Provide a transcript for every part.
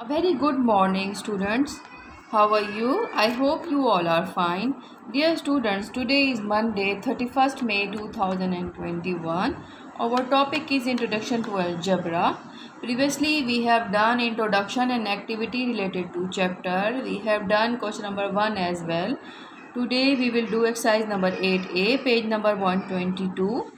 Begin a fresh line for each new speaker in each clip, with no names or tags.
A very good morning, students. How are you? I hope you all are fine. Dear students, today is Monday, 31st May 2021. Our topic is Introduction to Algebra. Previously, we have done introduction and activity related to chapter. We have done question number 1 as well. Today, we will do exercise number 8A, page number 122.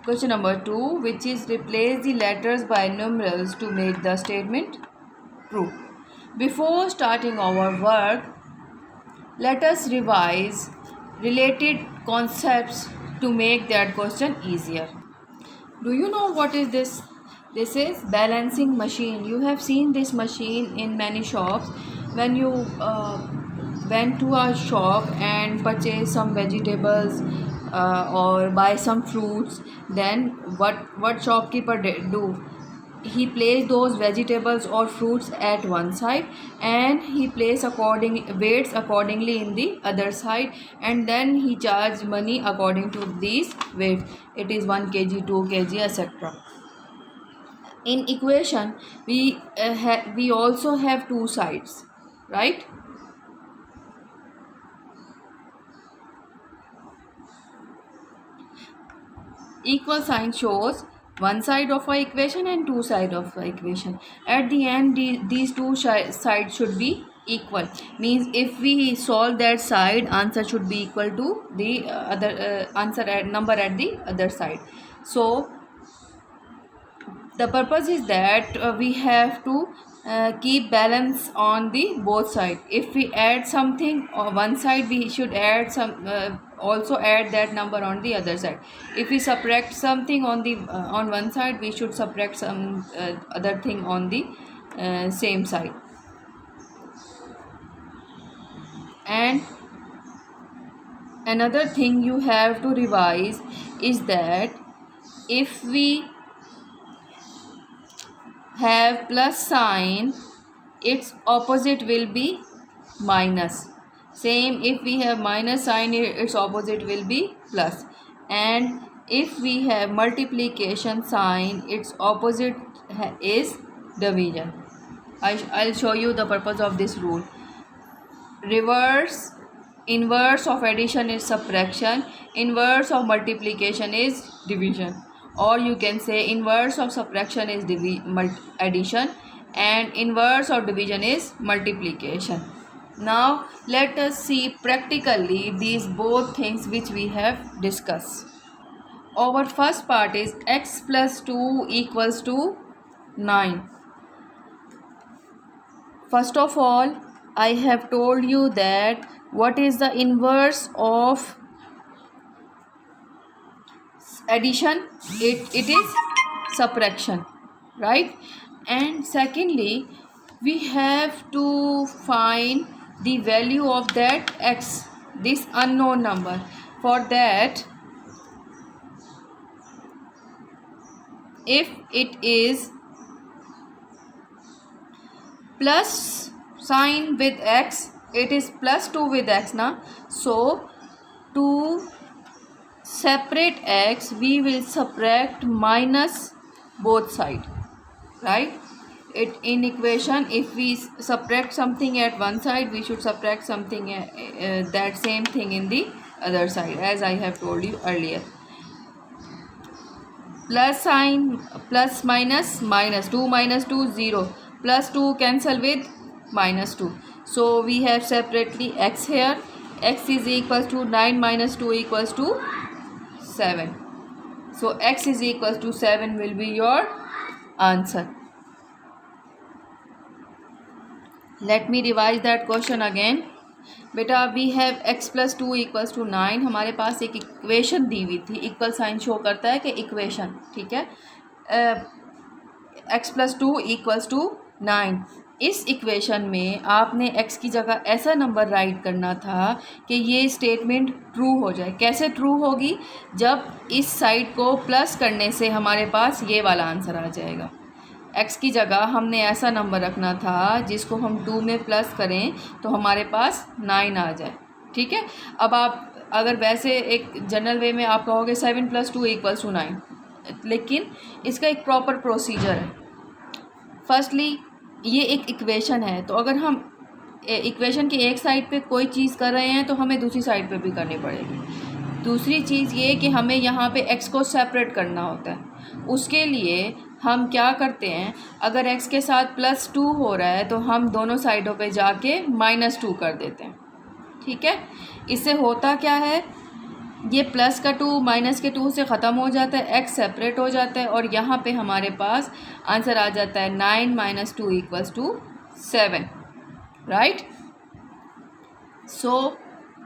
Question number 2, which is replace the letters by numerals to make the statement true. Before starting our work, let us revise related concepts to make that question easier. Do you know what is this? This is balancing machine. You have seen this machine in many shops. When you went to a shop and purchase some vegetables or buy some fruits, then what shopkeeper do? He place those vegetables or fruits at one side, and he place weights accordingly in the other side, and then he charge money according to these weights. It is 1 kg, 2 kg, etc. In equation, we also have two sides, right? Equal sign shows one side of a equation and two side of a equation. At the end, these two sides should be equal. Means if we solve that side, answer should be equal to the other answer at number at the other side. So the purpose is that we have to keep balance on the both side. If we add something on one side, we should add some also add that number on the other side. If we subtract something on the on one side, we should subtract some other thing on the same side. And another thing you have to revise is that if we have plus sign, its opposite will be minus. Same, if we have minus sign, its opposite will be plus. And if we have multiplication sign, its opposite is division. I'll show you the purpose of this rule. Inverse of addition is subtraction, inverse of multiplication is division, or you can say inverse of subtraction is addition and inverse of division is multiplication. Now let us see practically these both things which we have discussed. Our first part is x plus 2 equals to 9. First of all, I have told you that what is the inverse of addition? It is subtraction, right? And secondly, we have to find the value of that x, this unknown number. For that, if it is plus sign with x, it is plus 2 with x now. So to separate x, we will subtract minus both side, right? It in equation, if we subtract something at one side, we should subtract something that same thing in the other side, as I have told you earlier. Plus sign, plus minus, minus 2 minus 2 0, plus 2 cancel with minus 2. So we have separately x here. X is equals to 9 minus 2 equals to 7. So x is equals to 7 will be your answer. Let me revise that question again. बेटा we have x plus 2 equals to 9. हमारे पास एक equation दी हुई थी, equal sign show करता है कि equation, ठीक है. x plus 2 equals to 9. इस इक्वेशन में आपने x की जगह ऐसा नंबर राइट करना था कि ये स्टेटमेंट ट्रू हो जाए. कैसे ट्रू होगी? जब इस साइड को प्लस करने से हमारे पास ये वाला आंसर आ जाएगा. x की जगह हमने ऐसा नंबर रखना था जिसको हम 2 में प्लस करें तो हमारे पास 9 आ जाए, ठीक है. अब आप अगर वैसे एक जनरल वे में आप कहोगे 7 प्लस 2 इक्वल्स टू 9, लेकिन इसका एक प्रॉपर प्रोसीजर है. फर्स्टली ये एक इक्वेशन है, तो अगर हम इक्वेशन की एक साइड पे कोई चीज़ कर रहे हैं तो हमें दूसरी साइड पे भी करनी पड़ेगी। दूसरी चीज़ ये कि हमें यहाँ पे x को सेपरेट करना होता है। उसके लिए हम क्या करते हैं, अगर x के साथ +2 हो रहा है तो हम दोनों साइडों पे जाके -2 कर देते हैं। ठीक है, इससे होता क्या है, ये प्लस का 2 माइनस के 2 से ख़त्म हो जाता है, x सेपरेट हो जाता है और यहाँ पे हमारे पास आंसर आ जाता है 9 - 2 = 7, राइट। सो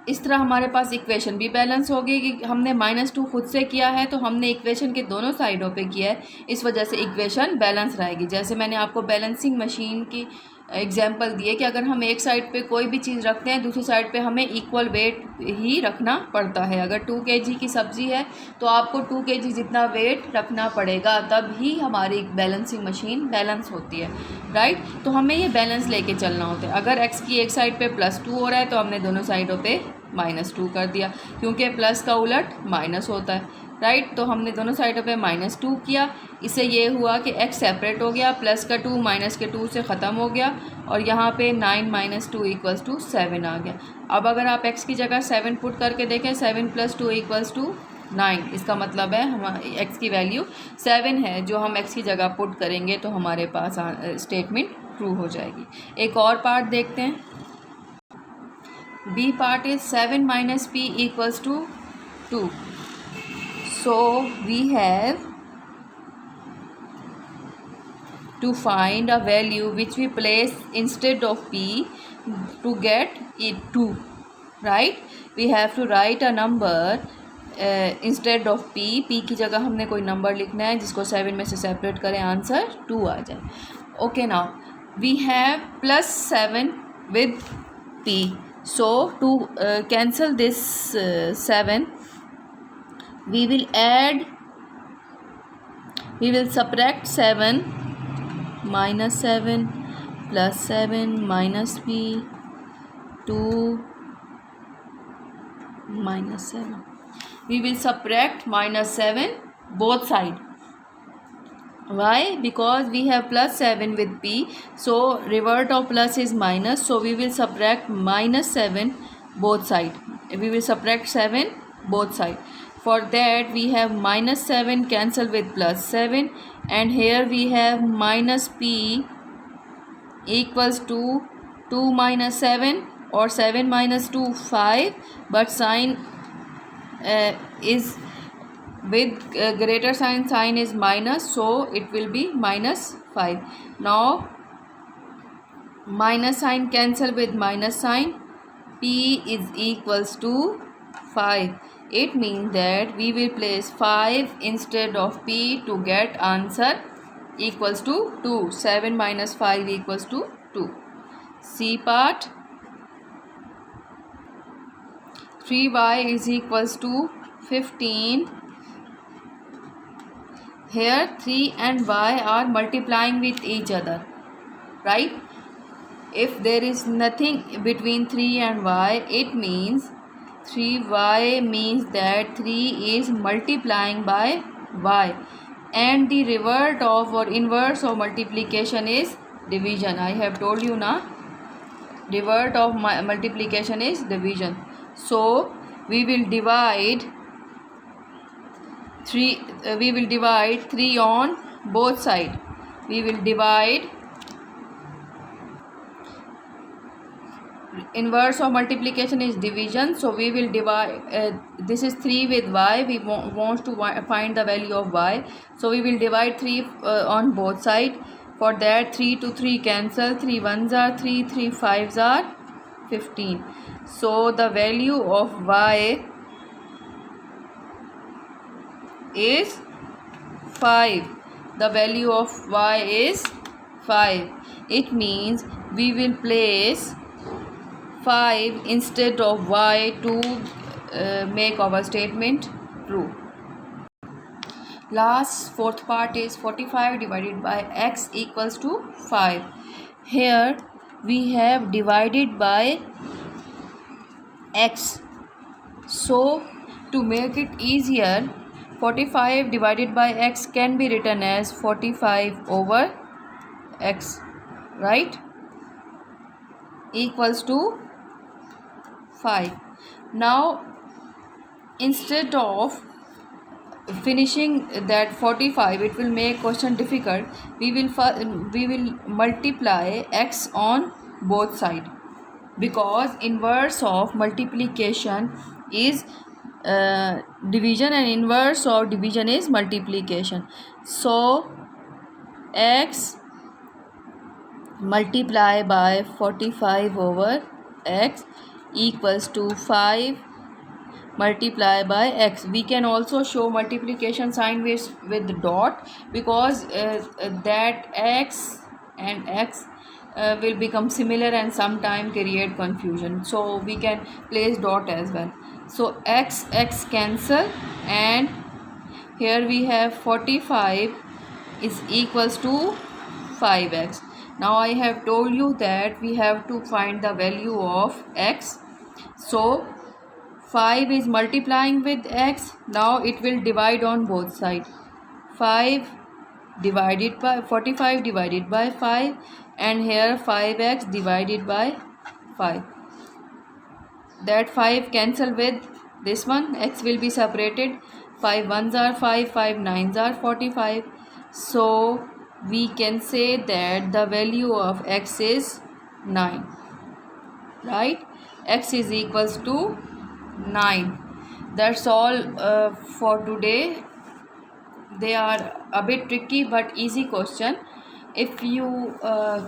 इस तरह हमारे पास इक्वेशन भी बैलेंस हो गई कि हमने -2 खुद से किया है तो हमने इक्वेशन के दोनों साइडों पे किया है, इस वजह से इक्वेशन बैलेंस रहेगी। जैसे मैंने आपको बैलेंसिंग मशीन की एग्जांपल दिए कि अगर हम एक साइड पे कोई भी चीज़ रखते हैं दूसरी साइड पे हमें इक्वल वेट ही रखना पड़ता है। अगर 2 kg की सब्ज़ी है तो आपको 2 kg जितना वेट रखना पड़ेगा, तब ही हमारी बैलेंसिंग मशीन बैलेंस होती है, राइट। तो हमें ये बैलेंस लेके चलना होता है। अगर x की एक साइड पे +2 हो रहा है तो हमने दोनों साइडों पे -2 कर दिया, क्योंकि प्लस का उलट माइनस होता है, राइट। तो हमने दोनों साइडों पे -2 किया, इससे ये हुआ कि x सेपरेट हो गया, प्लस का 2 माइनस के 2 से ख़त्म हो गया और यहाँ पे 9 - 2 = 7 आ गया। अब अगर आप x की जगह 7 पुट करके देखें, 7 + 2 = 9, इसका मतलब है हमारे x की वैल्यू 7 है। जो हम x की जगह पुट करेंगे तो हमारे पास स्टेटमेंट ट्रू हो जाएगी। एक और पार्ट देखते हैं। B part is 7 - P = 2. So we have to find a value which we place instead of P to get it 2, right. We have to write a number instead of P की जगह हमने कोई number लिखना है जिसको 7 में से separate करें, आंसर 2 आ जाए। Okay, now we have +7 with P. So to cancel this 7, we will subtract 7 - 7 + 7 - P 2 - 7. We will subtract -7 both sides. Why? Because we have +7 with P, so revert of plus is minus, so we will subtract -7 both side. We will subtract 7 both side. For that we have -7 cancel with +7, and here we have -P equals to 2 - 7 or 7 - 2 5, but sign is with greater sign is minus, so it will be -5. Now minus sign cancel with minus sign, P is equals to 5. It means that we will place 5 instead of P to get answer equals to 2. 7 - 5 = 2. C part, 3y is equals to 15. Here 3 and y are multiplying with each other, right. If there is nothing between 3 and y, it means 3y means that 3 is multiplying by y, and the revert of or inverse of multiplication is division. I have told you na, revert of multiplication is division. So we will divide 3 on both sides. We will divide inverse of multiplication is division, so we will divide this is 3 with y. We want to find the value of y, so we will divide 3 on both sides. For that 3 to 3 cancel, 3 1s are 3, 3 5s are 15. So the value of y is 5. The value of y is 5. It means we will place 5 instead of y to make our statement true. Last fourth part is 45 divided by x equals to 5. Here we have divided by x. So to make it easier, 45 divided by x can be written as 45 over x. right, equals to 5. Now instead of finishing that 45, it will make question difficult. We will multiply x on both side, because inverse of multiplication is division and inverse of division is multiplication. So x multiply by 45 over x equals to 5 multiply by x. We can also show multiplication sign with dot, because that x and x will become similar and sometime create confusion, so we can place dot as well. So x cancel, and here we have 45 is equals to 5x. Now I have told you that we have to find the value of x. So 5 is multiplying with x. Now it will divide on both sides. 5 divided by 45 divided by 5, and here 5x divided by 5. That 5 cancel with this one, x will be separated. 5 1s are 5, 5 9s are 45. So we can say that the value of x is 9, right? X is equals to 9. That's all for today. They are a bit tricky but easy question. If you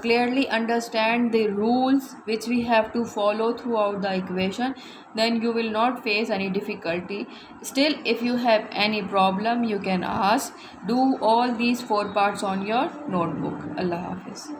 clearly understand the rules which we have to follow throughout the equation, then you will not face any difficulty. Still, if you have any problem, you can ask. Do all these 4 parts on your notebook. Allah Hafiz.